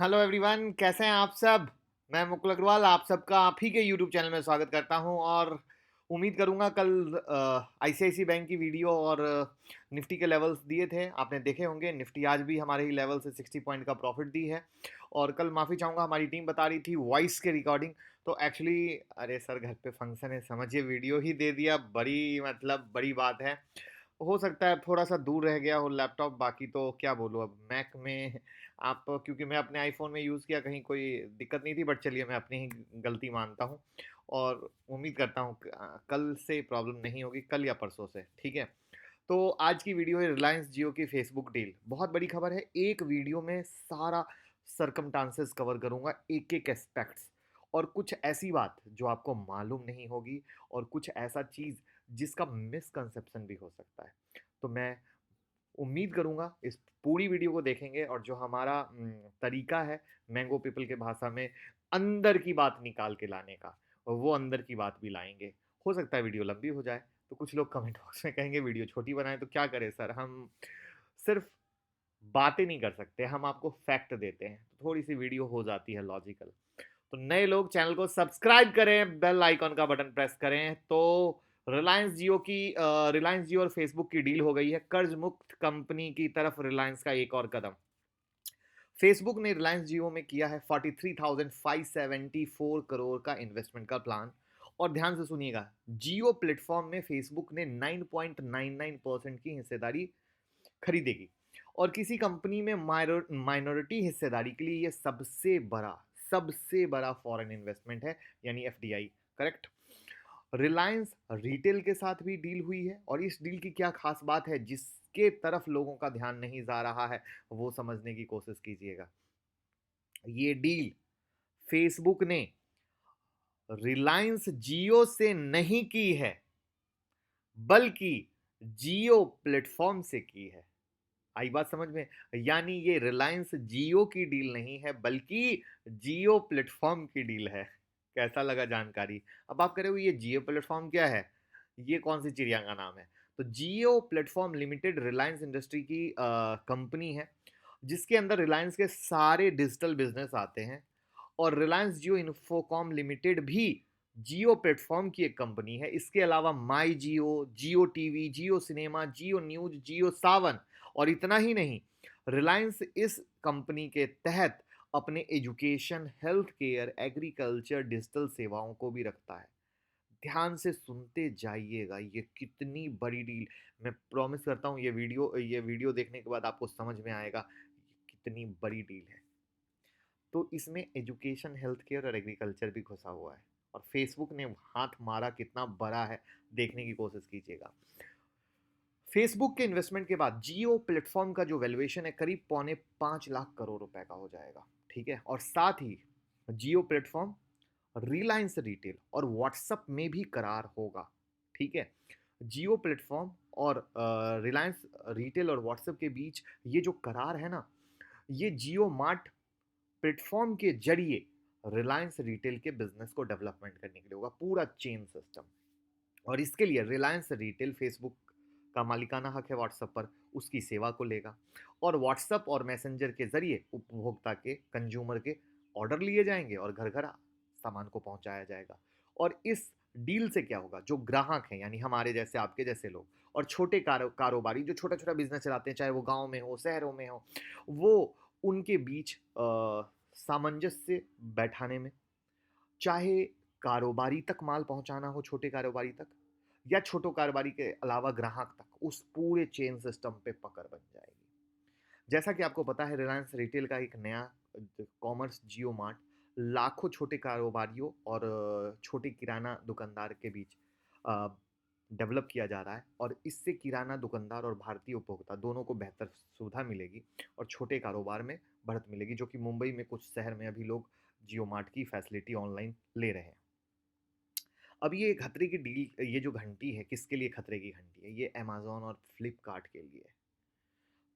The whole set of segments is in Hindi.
हेलो एवरीवन, कैसे हैं आप सब। मैं मुकुल अग्रवाल आप सबका आप ही के यूट्यूब चैनल में स्वागत करता हूं और उम्मीद करूंगा कल आईसीआईसी बैंक की वीडियो और निफ्टी के लेवल्स दिए थे, आपने देखे होंगे। निफ्टी आज भी हमारे ही लेवल से 60 पॉइंट का प्रॉफिट दी है। और कल माफ़ी चाहूँगा, हमारी टीम बता रही थी वॉइस के रिकॉर्डिंग, तो एक्चुअली अरे सर घर पे फंक्शन है, समझिए वीडियो ही दे दिया। बड़ी मतलब बड़ी बात है। हो सकता है थोड़ा सा दूर रह गया हो लैपटॉप, बाकी तो क्या बोलूँ अब मैक में। आप क्योंकि मैं अपने आईफोन में यूज़ किया, कहीं कोई दिक्कत नहीं थी, बट चलिए मैं अपनी ही गलती मानता हूँ। और उम्मीद करता हूँ कल से प्रॉब्लम नहीं होगी, कल या परसों से, ठीक है। तो आज की वीडियो है रिलायंस जियो की फेसबुक डील। बहुत बड़ी खबर है, एक वीडियो में सारा सरकमटांसेस कवर करूंगा, एक एक एस्पेक्ट्स। और कुछ ऐसी बात जो आपको मालूम नहीं होगी, और कुछ ऐसा चीज़ जिसका मिसकंसेप्शन भी हो सकता है। तो मैं उम्मीद करूंगा इस पूरी वीडियो को देखेंगे, और जो हमारा तरीका है मैंगो पीपल के भाषा में अंदर की बात निकाल के लाने का, और वो अंदर की बात भी लाएंगे। हो सकता है वीडियो लंबी हो जाए, तो कुछ लोग कमेंट बॉक्स में कहेंगे वीडियो छोटी बनाए, तो क्या करें सर, हम सिर्फ बातें नहीं कर सकते, हम आपको फैक्ट देते हैं, तो थोड़ी सी वीडियो हो जाती है लॉजिकल। तो नए लोग चैनल को सब्सक्राइब करें, बेल आइकॉन का बटन प्रेस करें। तो रिलायंस जियो और फेसबुक की डील हो गई है, कर्ज मुक्त कंपनी की तरफ रिलायंस का एक और कदम। फेसबुक ने रिलायंस जियो में किया है 43,574 करोड़ का इन्वेस्टमेंट का प्लान। और ध्यान से सुनिएगा, जियो प्लेटफॉर्म में फेसबुक ने 9.99% की हिस्सेदारी खरीदेगी। और किसी कंपनी में माइनॉरिटी हिस्सेदारी के लिए यह सबसे बड़ा फॉरेन इन्वेस्टमेंट है, यानी एफडीआई। करेक्ट। रिलायंस रिटेल के साथ भी डील हुई है, और इस डील की क्या खास बात है जिसके तरफ लोगों का ध्यान नहीं जा रहा है, वो समझने की कोशिश कीजिएगा। ये डील फेसबुक ने रिलायंस जियो से नहीं की है, बल्कि जियो प्लेटफॉर्म से की है। आई बात समझ में। यानी ये रिलायंस जियो की डील नहीं है, बल्कि जियो प्लेटफॉर्म की डील है। कैसा लगा जानकारी। अब आप कह रहे हो ये जियो प्लेटफॉर्म क्या है, ये कौन सी चिड़िया का नाम है। तो जियो प्लेटफॉर्म लिमिटेड रिलायंस इंडस्ट्री की कंपनी है, जिसके अंदर रिलायंस के सारे डिजिटल बिजनेस आते हैं। और रिलायंस जियो इन्फोकॉम लिमिटेड भी जियो प्लेटफॉर्म की एक कंपनी है। इसके अलावा माई जियो, जियो टीवी, जियो सिनेमा, जियो न्यूज, जियो सावन। और इतना ही नहीं, रिलायंस इस कंपनी के तहत अपने education, health care, agriculture, digital सेवाओं को भी रखता है। ध्यान से सुनते जाइएगा, ये कितनी बड़ी डील। मैं प्रॉमिस करता हूँ ये वीडियो देखने के बाद आपको समझ में आएगा कितनी बड़ी डील है। तो इसमें एजुकेशन, हेल्थ केयर और एग्रीकल्चर भी घुसा हुआ है। और फेसबुक ने हाथ मारा कितना बड़ा है, देखने की कोशिश कीजिएगा। फेसबुक के इन्वेस्टमेंट के बाद जियो प्लेटफॉर्म का जो वैल्यूएशन है करीब 4.25 लाख करोड़ रुपए का हो जाएगा। ठीक है। और साथ ही जियो प्लेटफॉर्म रिलायंस रिटेल और व्हाट्सएप में भी करार होगा। ठीक है। जियो प्लेटफॉर्म और रिलायंस रिटेल और व्हाट्सएप के बीच ये जो करार है ना, ये जियो मार्ट प्लेटफॉर्म के जरिए रिलायंस रिटेल के बिजनेस को डेवलपमेंट करने के लिए होगा, पूरा चेन सिस्टम। और इसके लिए रिलायंस रिटेल फेसबुक का मालिकाना हक है व्हाट्सएप पर, उसकी सेवा को लेगा। और व्हाट्सएप और मैसेंजर के जरिए उपभोक्ता के, कंज्यूमर के ऑर्डर लिए जाएंगे और घर घर सामान को पहुंचाया जाएगा। और इस डील से क्या होगा, जो ग्राहक हैं यानी हमारे जैसे, आपके जैसे लोग, और छोटे कारोबारी जो छोटा छोटा बिजनेस चलाते हैं, चाहे वो गांव में हो, शहरों में हो, वो उनके बीच सामंजस्य बैठाने में, चाहे कारोबारी तक माल पहुंचाना हो, छोटे कारोबारी तक, या छोटे कारोबारी के अलावा ग्राहक तक, उस पूरे चेन सिस्टम पे पकड़ बन जाएगी। जैसा कि आपको पता है, रिलायंस रिटेल का एक नया कॉमर्स जियो मार्ट लाखों छोटे कारोबारियों और छोटे किराना दुकानदार के बीच डेवलप किया जा रहा है। और इससे किराना दुकानदार और भारतीय उपभोक्ता दोनों को बेहतर सुविधा मिलेगी, और छोटे कारोबार में बढ़त मिलेगी, जो कि मुंबई में कुछ शहर में अभी लोग जियो मार्ट की फैसिलिटी ऑनलाइन ले रहे हैं। अब ये खतरे की डील, ये जो घंटी है, किसके लिए खतरे की घंटी है, ये अमेजोन और फ्लिपकार्ट के लिए है।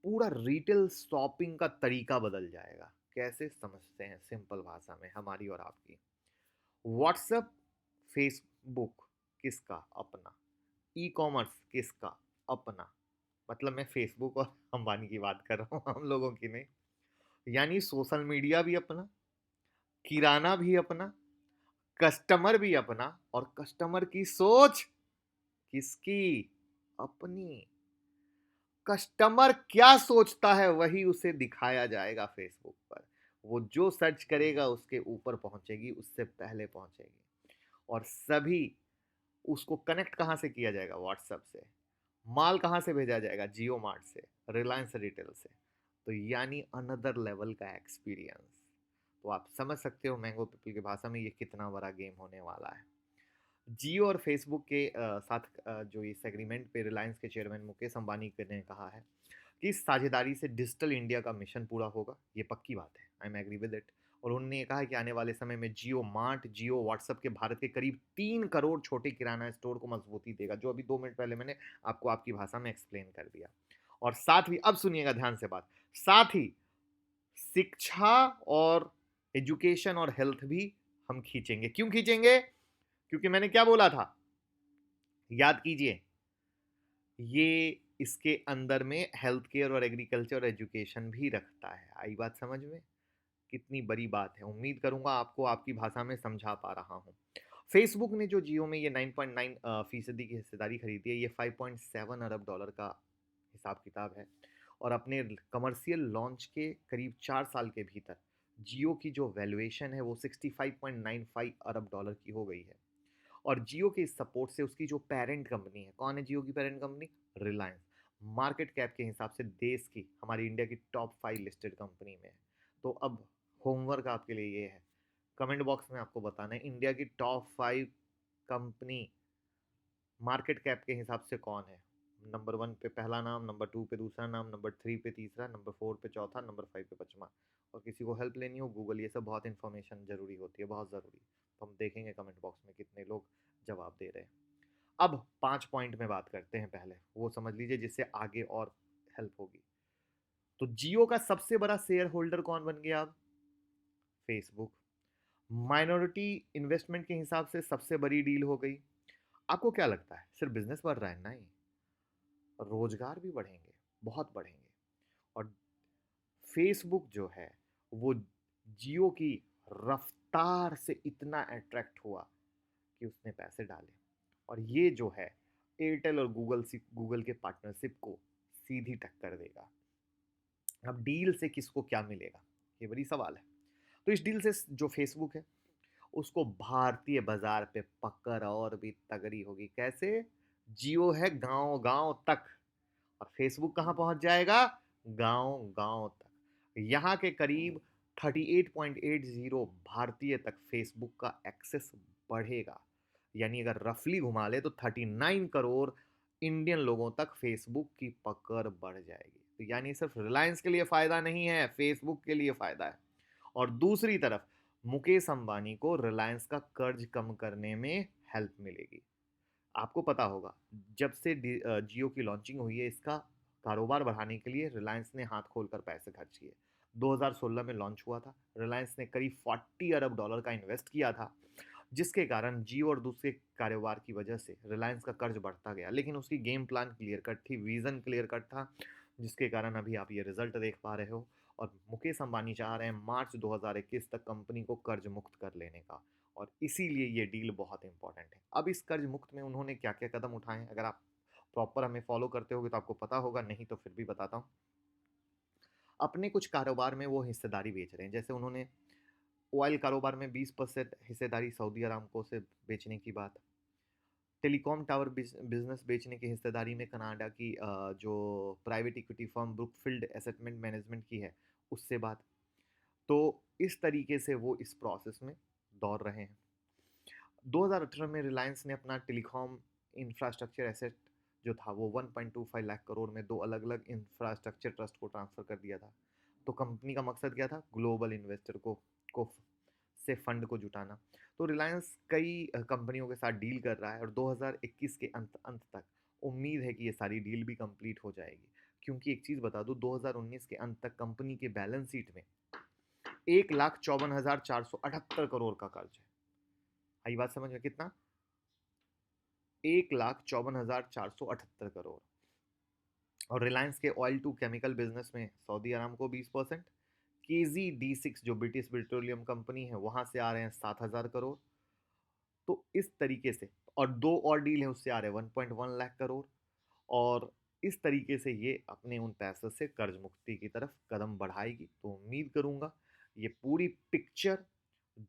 पूरा रिटेल शॉपिंग का तरीका बदल जाएगा। कैसे समझते हैं सिंपल भाषा में, हमारी और आपकी। व्हाट्सएप, फेसबुक किसका अपना, ई कॉमर्स किसका अपना। मतलब मैं फेसबुक और अंबानी की बात कर रहा हूँ, हम लोगों की नहीं। यानी सोशल मीडिया भी अपना, किराना भी अपना, कस्टमर भी अपना, और कस्टमर की सोच किसकी? अपनी। कस्टमर क्या सोचता है वही उसे दिखाया जाएगा फेसबुक पर। वो जो सर्च करेगा उसके ऊपर पहुंचेगी, उससे पहले पहुंचेगी। और सभी उसको कनेक्ट कहां से किया जाएगा? व्हाट्सएप से। माल कहां से भेजा जाएगा? जियो मार्ट से, रिलायंस रिटेल से। तो यानी अनदर लेवल का एक्सपीरियंस। तो आप समझ सकते हो मैंगो पीपल की भाषा में ये कितना बड़ा गेम होने वाला है। जियो और फेसबुक के साथ जो इस एग्रीमेंट पे रिलायंस के चेयरमैन मुकेश अंबानी ने कहा है कि इस साझेदारी से डिजिटल इंडिया का मिशन पूरा होगा। ये पक्की बात है, I am agree with it. और उन्होंने ये कहा है कि आने वाले समय में जियो मार्ट, जियो व्हाट्सएप के भारत के करीब 3 करोड़ छोटे किराना स्टोर को मजबूती देगा, जो अभी 2 मिनट पहले मैंने आपको आपकी भाषा में एक्सप्लेन कर दिया। और साथ ही, अब सुनिएगा ध्यान से बात, साथ ही शिक्षा और एजुकेशन और हेल्थ भी हम खींचेंगे। क्यों खींचेंगे? क्योंकि मैंने क्या बोला था, याद कीजिए। ये इसके अंदर में हेल्थ केयर और एग्रीकल्चर और एजुकेशन भी रखता है। आई बात समझ में? कितनी बड़ी बात है। उम्मीद करूंगा आपको आपकी भाषा में समझा पा रहा हूं। फेसबुक ने जो जियो में ये 9.9 फीसदी की हिस्सेदारी खरीदी है, ये 5.7 अरब डॉलर का हिसाब किताब है। और अपने कमर्शियल लॉन्च के करीब 4 साल के भीतर जियो की जो वैल्यूएशन है वो 65.95 अरब डॉलर की हो गई है। और जियो के इस सपोर्ट से उसकी जो पेरेंट कंपनी है, कौन है जियो की parent company? Reliance, market cap के हिसाब से देश की, हमारी इंडिया की टॉप 5 लिस्टेड कंपनी में है। तो अब होमवर्क आपके लिए ये है, कमेंट बॉक्स में आपको बताना है इंडिया की टॉप 5 कंपनी मार्केट कैप के हिसाब से कौन है। नंबर 1 पे पहला नाम, नंबर 2 पे दूसरा नाम, नंबर 3 पे तीसरा, नंबर 4 पे चौथा, नंबर 5 पे पांचवा। और किसी को हेल्प लेनी हो गूगल, ये सब बहुत इंफॉर्मेशन जरूरी होती है, बहुत ज़रूरी। तो हम देखेंगे कमेंट बॉक्स में कितने लोग जवाब दे रहे हैं। अब 5 पॉइंट में बात करते हैं, पहले वो समझ लीजिए जिससे आगे और हेल्प होगी। तो जियो का सबसे बड़ा शेयर होल्डर कौन बन गया अब? फेसबुक। माइनॉरिटी इन्वेस्टमेंट के हिसाब से सबसे बड़ी डील हो गई। आपको क्या लगता है सिर्फ बिजनेस बढ़ रहा है? नहीं, रोजगार भी बढ़ेंगे, बहुत बढ़ेंगे। और फेसबुक जो है वो जियो की रफ्तार से इतना अट्रैक्ट हुआ कि उसने पैसे डाले। और ये जो है एयरटेल और गूगल के पार्टनरशिप को सीधी टक्कर देगा। अब डील से किसको क्या मिलेगा, ये बड़ी सवाल है। तो इस डील से जो फेसबुक है उसको भारतीय बाजार पे पकड़ और भी तगड़ी होगी। कैसे? जियो है गांव गांव तक, और फेसबुक कहां पहुंच जाएगा? गांव गांव तक। यहां के करीब 38.80 भारतीय तक फेसबुक का एक्सेस बढ़ेगा। यानी अगर रफली घुमा ले तो 39 करोड़ इंडियन लोगों तक फेसबुक की पकड़ बढ़ जाएगी। तो यानी सिर्फ रिलायंस के लिए फायदा नहीं है, फेसबुक के लिए फायदा है। और दूसरी तरफ मुकेश अंबानी को रिलायंस का कर्ज कम करने में हेल्प मिलेगी। आपको पता होगा जब से जियो की लॉन्चिंग हुई है, इसका कारोबार बढ़ाने के लिए रिलायंस ने हाथ खोलकर पैसे खर्च किए। 2016 में लॉन्च हुआ था, रिलायंस ने करीब 40 अरब डॉलर का इन्वेस्ट किया था, जिसके कारण जियो और दूसरे कारोबार की वजह से रिलायंस का कर्ज बढ़ता गया। लेकिन उसकी गेम प्लान क्लियर कट थी, विजन क्लियर कट था, जिसके कारण अभी आप ये रिजल्ट देख पा रहे हो। और मुकेश अंबानी चाह रहे हैं मार्च 2021 तक कंपनी को कर्ज मुक्त कर लेने का। और इसीलिए ये डील बहुत इंपॉर्टेंट है। अब इस कर्ज मुक्त में उन्होंने क्या क्या कदम उठाए हैं, अगर आप प्रॉपर हमें फॉलो करते होगे तो आपको पता होगा, नहीं तो फिर भी बताता हूँ। अपने कुछ कारोबार में वो हिस्सेदारी बेच रहे हैं। जैसे उन्होंने ऑयल कारोबार में 20% हिस्सेदारी सऊदी अरामको से बेचने की बात, टेलीकॉम टावर बिजनेस बेचने की हिस्सेदारी में कनाडा की जो private equity firm Brookfield asset management की है उससे बात। तो इस तरीके से वो इस प्रोसेस में दौड़ रहे हैं। 2018 में रिलायंस ने अपना टेलीकॉम इंफ्रास्ट्रक्चर एसेट जो था वो 1.25 लाख करोड़ में दो अलग अलग इंफ्रास्ट्रक्चर ट्रस्ट को ट्रांसफर कर दिया था। तो कंपनी का मकसद क्या था? ग्लोबल इन्वेस्टर को से फंड को जुटाना। तो रिलायंस कई कंपनियों के साथ डील कर रहा है, और 2021 के अंत अंत तक उम्मीद है कि ये सारी डील भी कंप्लीट हो जाएगी। क्योंकि एक चीज़ बता दूं, 2019 के अंत तक कंपनी के बैलेंस शीट में 1,54,478 करोड़ का कर्ज है। आई बात समझ में? कितना? 1,54,478 करोड़। और रिलायंस के ऑयल टू केमिकल बिजनेस में सऊदी अरामको 20%, KZD6 जो ब्रिटिश पेट्रोलियम कंपनी है वहां से आ रहे हैं 7,000 करोड़। तो इस तरीके से, और दो और डील है उससे आ रहे हैं 1.1 लाख करोड़। और इस तरीके से ये अपने उन पैसों से कर्ज मुक्ति की तरफ कदम बढ़ाएगी। तो उम्मीद करूंगा ये पूरी पिक्चर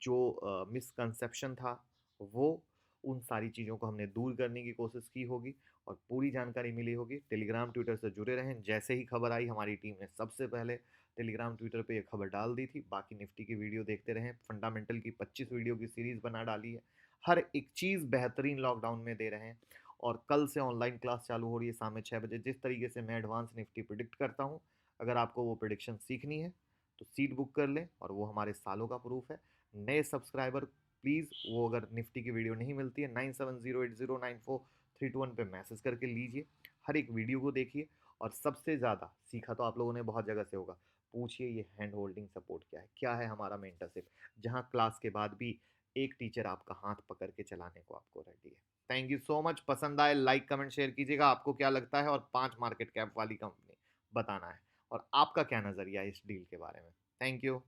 जो मिसकंसेप्शन था वो, उन सारी चीज़ों को हमने दूर करने की कोशिश की होगी और पूरी जानकारी मिली होगी। टेलीग्राम ट्विटर से जुड़े रहें, जैसे ही खबर आई हमारी टीम ने सबसे पहले टेलीग्राम ट्विटर पे ये खबर डाल दी थी। बाकी निफ्टी की वीडियो देखते रहें, फंडामेंटल की 25 वीडियो की सीरीज बना डाली है, हर एक चीज़ बेहतरीन लॉकडाउन में दे रहे हैं। और कल से ऑनलाइन क्लास चालू हो रही है शाम में 6 बजे। जिस तरीके से मैं एडवांस निफ्टी प्रिडिक्ट करता हूँ, अगर आपको वो प्रिडिक्शन सीखनी है तो सीट बुक कर लें, और वो हमारे सालों का प्रूफ है। नए सब्सक्राइबर प्लीज़, वो अगर निफ्टी की वीडियो नहीं मिलती है 9708094321 पे मैसेज करके लीजिए, हर एक वीडियो को देखिए। और सबसे ज़्यादा सीखा तो आप लोगों ने बहुत जगह से होगा, पूछिए ये हैंड होल्डिंग सपोर्ट क्या है हमारा मेंटरशिप, जहाँ क्लास के बाद भी एक टीचर आपका हाथ पकड़ के चलाने को आपको रेडी है। Thank you so much. पसंद आए लाइक कमेंट शेयर कीजिएगा, आपको क्या लगता है, और 5 मार्केट कैप वाली कंपनी बताना है, और आपका क्या नज़रिया है इस डील के बारे में। Thank you.